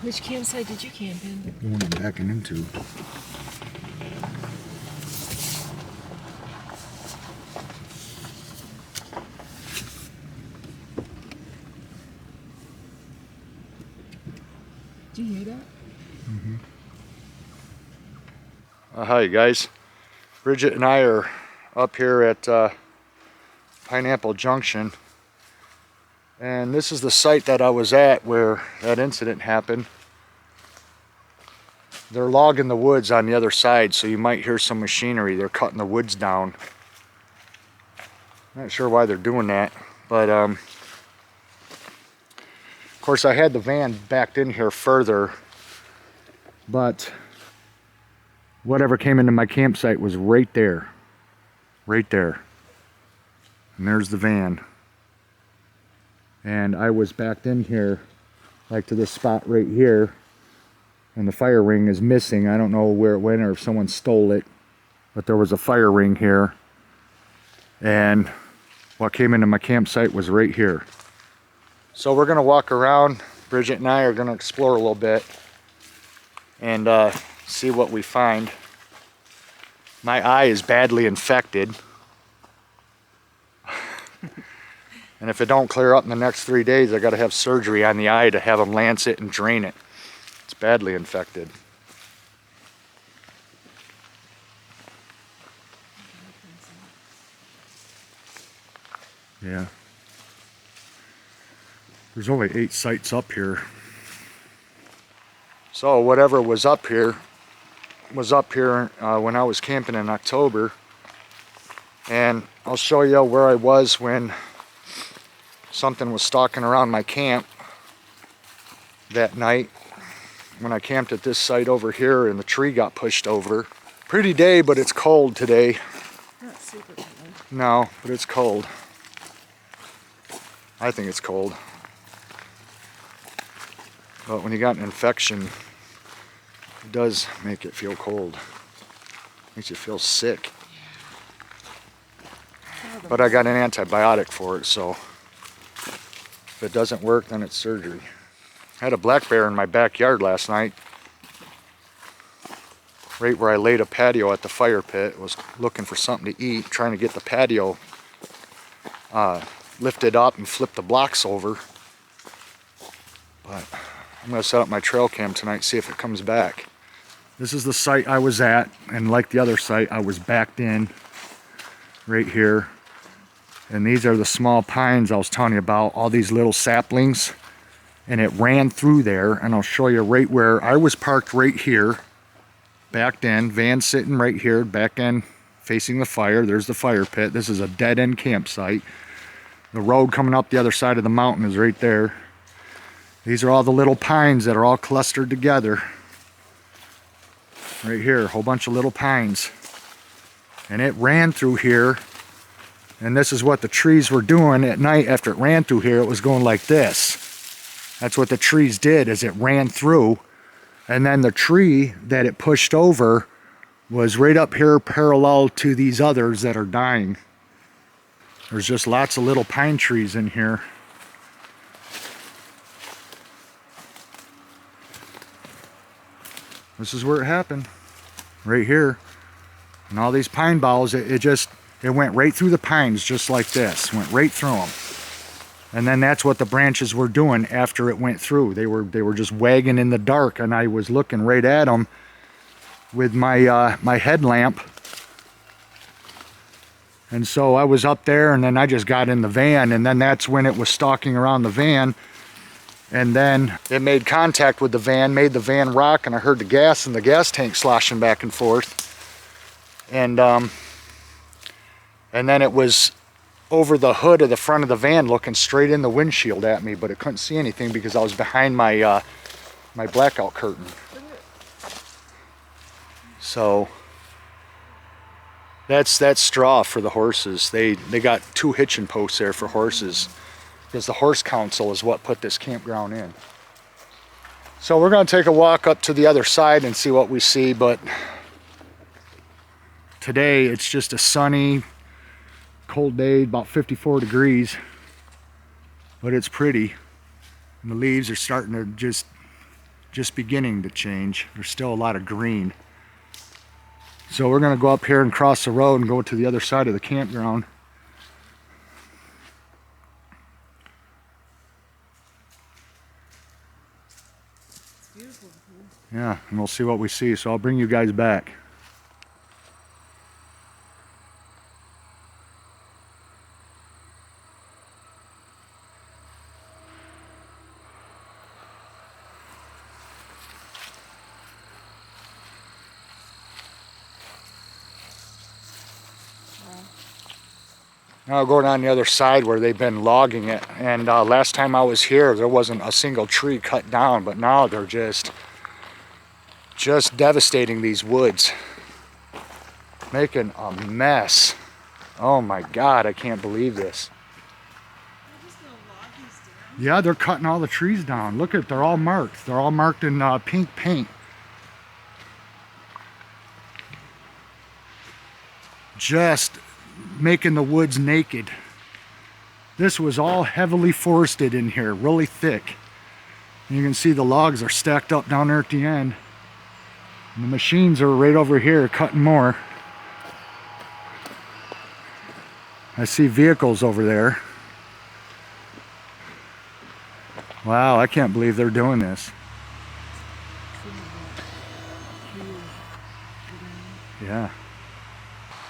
Which campsite did you camp in? The one I'm backing into. Did you hear that? Mm-hmm. Hi guys. Bridgette and I are up here at Pineapple Junction. And this is the site that I was at where that incident happened. They're logging the woods on the other side, so you might hear some machinery. They're cutting the woods down. Not sure why they're doing that, but of course I had the van backed in here further, but whatever came into my campsite was right there. Right there. And there's the van. And I was backed in here, like to this spot right here, and the fire ring is missing. I don't know where it went or if someone stole it, but there was a fire ring here, and what came into my campsite was right here. So we're gonna walk around. Bridgette and I are gonna explore a little bit and see what we find. My eye is badly infected. And if it don't clear up in the next 3 days, I got to have surgery on the eye to have them lance it and drain it. It's badly infected. Yeah. There's only 8 sites up here. So whatever was up here when I was camping in October. And I'll show you where I was when something was stalking around my camp that night when I camped at this site over here and the tree got pushed over. Pretty day, but it's cold today. Not super cold. No, but it's cold. I think it's cold. But when you got an infection, it does make it feel cold. Makes you feel sick. But I got an antibiotic for it, so if it doesn't work, then it's surgery. I had a black bear in my backyard last night. Right where I laid a patio at the fire pit. Was looking for something to eat, trying to get the patio lifted up and flip the blocks over. But I'm gonna set up my trail cam tonight, see if it comes back. This is the site I was at, and like the other site, I was backed in right here. And these are the small pines I was telling you about, all these little saplings. And it ran through there, and I'll show you right where I was parked right here, backed in, van sitting right here, back end facing the fire. There's the fire pit. This is a dead end campsite. The road coming up the other side of the mountain is right there. These are all the little pines that are all clustered together. Right here, a whole bunch of little pines. And it ran through here. And this is what the trees were doing at night after it ran through here. It was going like this. That's what the trees did, is it ran through. And then the tree that it pushed over was right up here parallel to these others that are dying. There's just lots of little pine trees in here. This is where it happened. Right here. And all these pine boughs, it went right through the pines just like this. Went right through them. And then that's what the branches were doing after it went through. They were just wagging in the dark, and I was looking right at them with my my headlamp. And so I was up there, and then I just got in the van, and then that's when it was stalking around the van. And then it made contact with the van, made the van rock, and I heard the gas in the gas tank sloshing back and forth. And then it was over the hood of the front of the van looking straight in the windshield at me, but it couldn't see anything because I was behind my my blackout curtain. So that's straw for the horses. They got 2 hitching posts there for horses because the horse council is what put this campground in. So we're going to take a walk up to the other side and see what we see, but today it's just a sunny, cold day, about 54 degrees, but it's pretty. And the leaves are starting to just just beginning to change. There's still a lot of green. So we're gonna go up here and cross the road and go to the other side of the campground. It's beautiful. Yeah, and we'll see what we see. So I'll bring you guys back. Now going on the other side where they've been logging it, and last time I was here there wasn't a single tree cut down, but now they're just devastating these woods, making a mess. Oh my God, I can't believe this. They're just gonna log these down. Yeah, they're cutting all the trees down. Look at, they're all marked. They're all marked in pink paint. Just making the woods naked. This was all heavily forested in here, really thick. You can see the logs are stacked up down there at the end. And the machines are right over here cutting more. I see vehicles over there. Wow, I can't believe they're doing this. Yeah.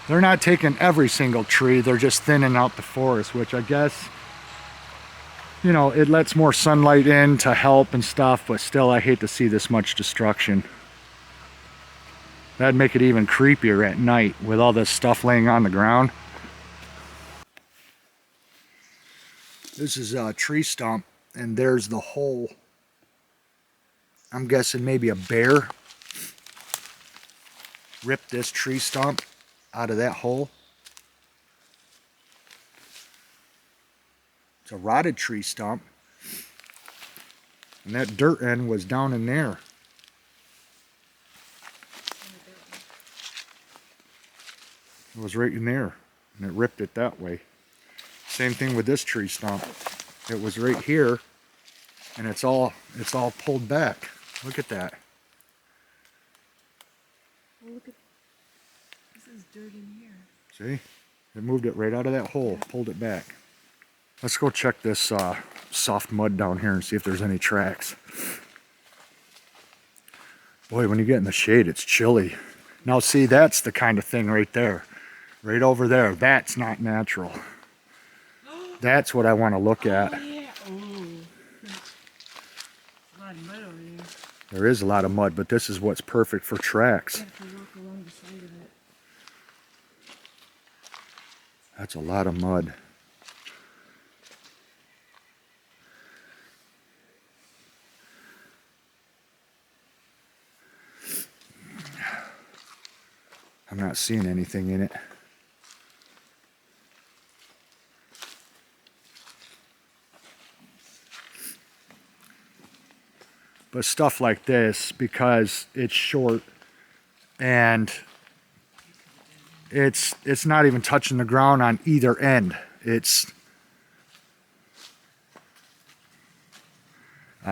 They're not taking every single tree, they're just thinning out the forest, which I guess, you know, it lets more sunlight in to help and stuff, but still I hate to see this much destruction. That'd make it even creepier at night with all this stuff laying on the ground. This is a tree stump, and there's the hole. I'm guessing maybe a bear ripped this tree stump out of that hole. It's a rotted tree stump, and that dirt end was down in there. It was right in there, and it ripped it that way. Same thing with this tree stump. It was right here, and it's all pulled back. Look at that. Well, look at this is dirt in here. See? It moved it right out of that hole, pulled it back. Let's go check this soft mud down here and see if there's any tracks. Boy, when you get in the shade, it's chilly. Now see, that's the kind of thing right there. Right over there. That's not natural. That's what I want to look at. Oh, yeah. Oh. A lot of mud over there. There is a lot of mud, but this is what's perfect for tracks. You have to walk along the side of it. That's a lot of mud. I'm not seeing anything in it. But stuff like this, because it's short and it's not even touching the ground on either end. I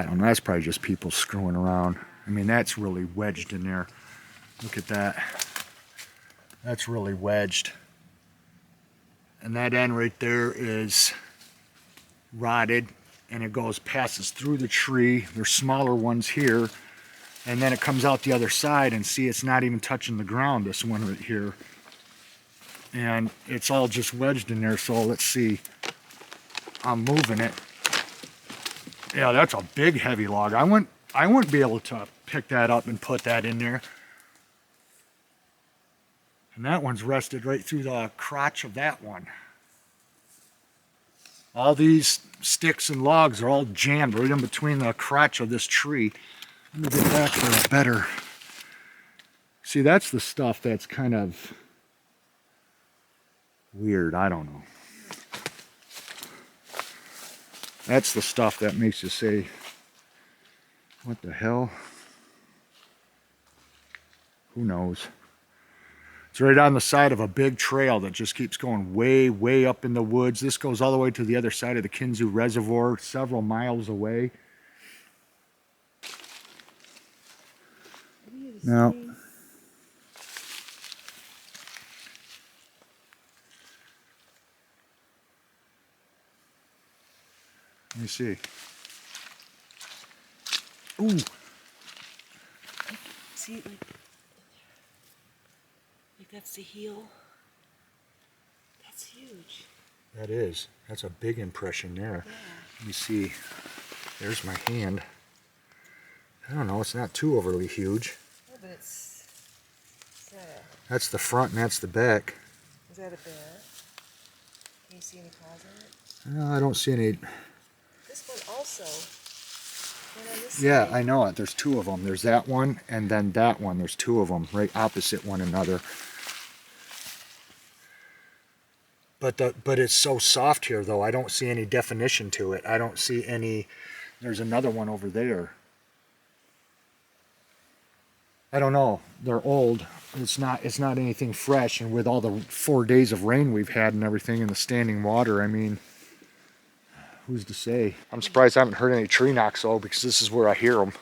don't know, that's probably just people screwing around. I mean, that's really wedged in there. Look at that. That's really wedged. And that end right there is rotted, and it passes through the tree. There's smaller ones here, and then it comes out the other side, and see, it's not even touching the ground, this one right here. And it's all just wedged in there. So let's see. I'm moving it. Yeah, that's a big heavy log. I wouldn't be able to pick that up and put that in there. And that one's rested right through the crotch of that one. All these sticks and logs are all jammed right in between the crotch of this tree. Let me get back for a better. See, that's the stuff that's kind of weird. I don't know. That's the stuff that makes you say, what the hell? Who knows? It's right on the side of a big trail that just keeps going way, way up in the woods. This goes all the way to the other side of the Kinzu Reservoir, several miles away. need a No. string. Let me see. Ooh. See, like that's the heel. That's huge. That is. That's a big impression there. Yeah. Let me see. There's my hand. I don't know. It's not too overly huge. Oh, but it's that That's the front and that's the back. is that a bear? Can you see any claws in it? No, I don't see any. This one also. One on this Yeah, side. I know it. There's two of them. There's that one and then that one. There's two of them right opposite one another. But it's so soft here though. I don't see any definition to it. I don't see any. There's another one over there. I don't know. They're old. It's not anything fresh, and with all the 4 days of rain we've had and everything in the standing water, I mean, who's to say? I'm surprised I haven't heard any tree knocks though, because this is where I hear them.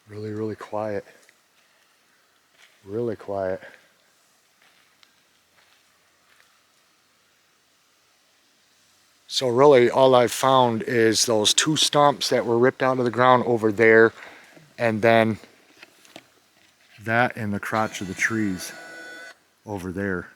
Really, really quiet. Really quiet. So really all I've found is those two stumps that were ripped out of the ground over there, and then that in the crotch of the trees over there.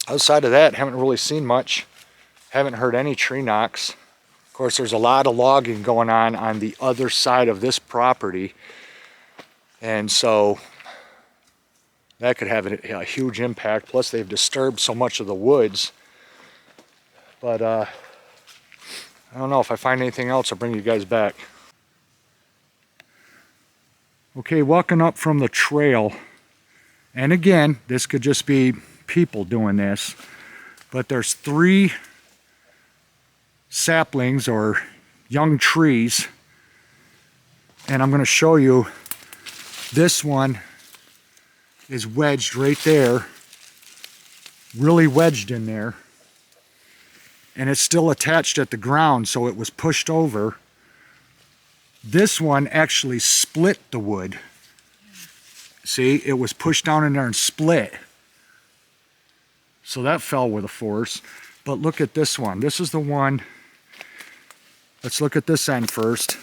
Outside of that, haven't really seen much. Haven't heard any tree knocks. Of course, there's a lot of logging going on the other side of this property. And so that could have a huge impact. Plus they've disturbed so much of the woods. But I don't know. If I find anything else, I'll bring you guys back. Okay, walking up from the trail. And again, this could just be people doing this. But there's 3 saplings or young trees. And I'm going to show you, this one is wedged right there, really wedged in there, and it's still attached at the ground, so it was pushed over. This one actually split the wood. See, it was pushed down in there and split. So that fell with a force. But look at this one. This is the one. Let's look at this end first.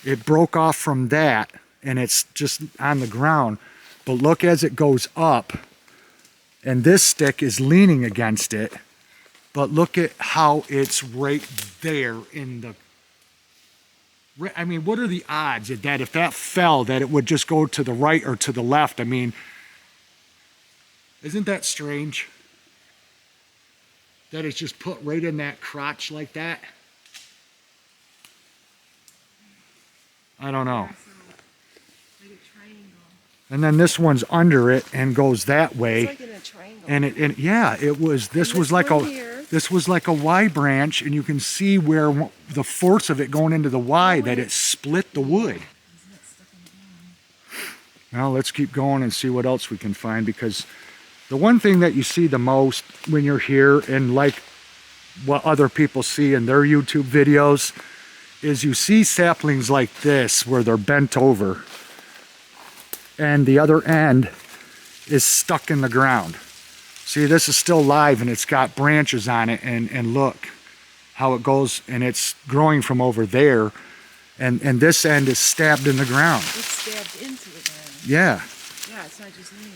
It broke off from that, and it's just on the ground. But look as it goes up, and this stick is leaning against it. But look at how it's right there in the... I mean, what are the odds that if that fell, that it would just go to the right or to the left? I mean, isn't that strange? That it's just put right in that crotch like that? I don't know. Yeah, so, like a triangle. And then this one's under it and goes that way. It's like in a triangle. And yeah, it was. This was like one a. here. This was like a Y branch, and you can see where the force of it going into the Y, that it split the wood. Isn't it stuck in the ground? Now let's keep going and see what else we can find, because the one thing that you see the most when you're here, and like what other people see in their YouTube videos, is you see saplings like this where they're bent over and the other end is stuck in the ground. See, this is still live and it's got branches on it, and look how it goes, and it's growing from over there, and this end is stabbed in the ground. It's stabbed into the ground. Yeah. Yeah, it's not just leaning.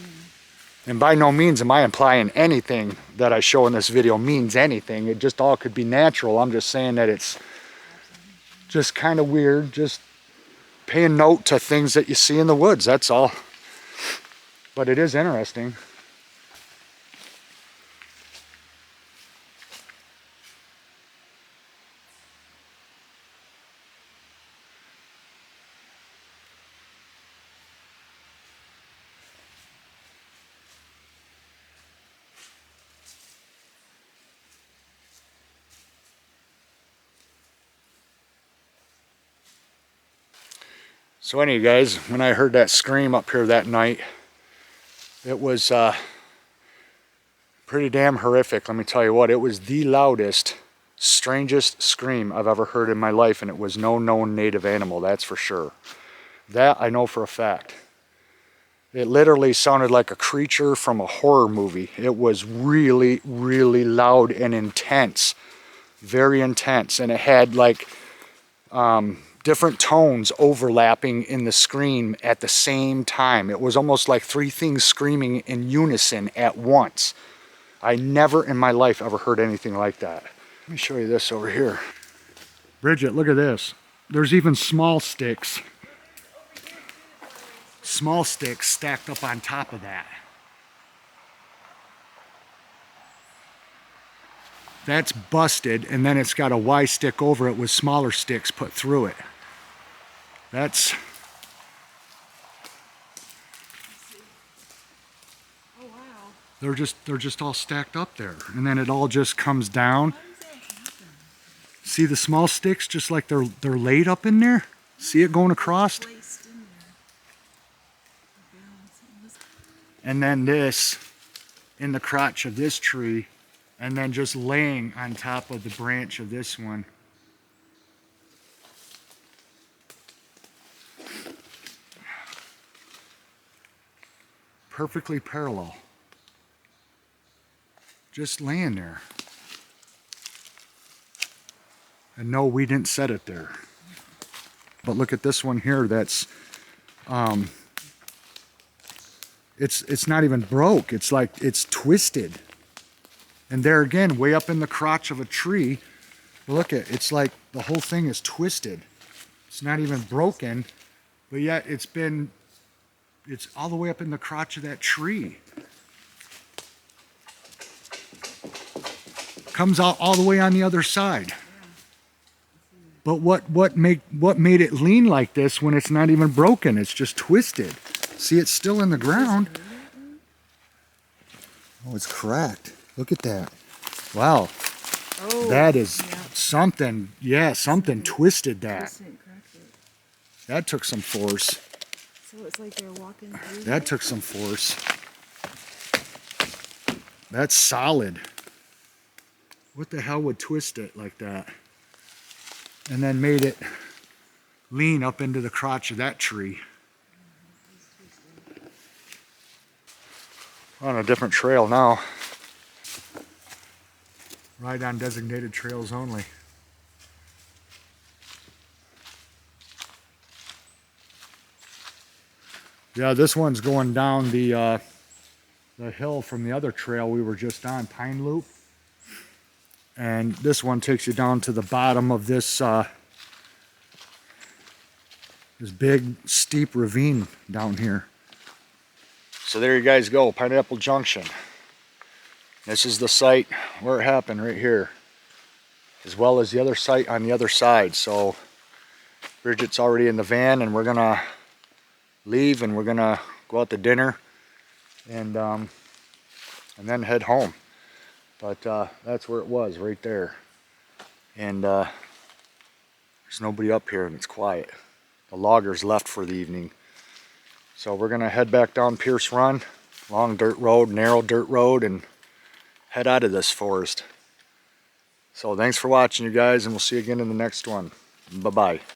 And by no means am I implying anything that I show in this video means anything. It just all could be natural. I'm just saying that it's just kind of weird, just paying note to things that you see in the woods, that's all. But it is interesting. So anyway, guys, when I heard that scream up here that night, it was pretty damn horrific. Let me tell you what, it was the loudest, strangest scream I've ever heard in my life, and it was no known native animal, that's for sure. That I know for a fact. It literally sounded like a creature from a horror movie. It was really, really loud and intense. Very intense. And it had like different tones overlapping in the scream at the same time. It was almost like three things screaming in unison at once. I never in my life ever heard anything like that. Let me show you this over here. Bridget, look at this. There's even small sticks. Small sticks stacked up on top of that. That's busted, and then it's got a Y stick over it with smaller sticks put through it. That's... Oh wow. They're just all stacked up there. And then it all just comes down. How does that happen? See the small sticks just like they're laid up in there? See it going across? Placed in there. Balancing this. And then this in the crotch of this tree, and then just laying on top of the branch of this one. Perfectly parallel. Just laying there. And no, we didn't set it there. But look at this one here, that's it's not even broke. It's like it's twisted. And there again, way up in the crotch of a tree, look at it's like the whole thing is twisted. It's not even broken, but yet it's all the way up in the crotch of that tree. Comes out all the way on the other side. But what made it lean like this when it's not even broken? It's just twisted. See, it's still in the ground. Oh, it's cracked. Look at that. Wow. Oh, That is yeah. something. Yeah, something twisted that. Twisted and cracked it. That took some force. So it's like they're walking through. That took some force. That's solid. What the hell would twist it like that? And then made it lean up into the crotch of that tree. On a different trail now. Ride on designated trails only. Yeah, this one's going down the hill from the other trail we were just on, Pine Loop. And this one takes you down to the bottom of this this big steep ravine down here. So there you guys go, Pineapple Junction. This is the site where it happened right here, as well as the other site on the other side. So Bridget's already in the van, and we're gonna leave, and we're gonna go out to dinner, and then head home. But that's where it was, right there. And there's nobody up here, and it's quiet. The loggers left for the evening. So we're gonna head back down Pierce Run, long dirt road, narrow dirt road, and head out of this forest. So thanks for watching, you guys, and we'll see you again in the next one. Bye-bye.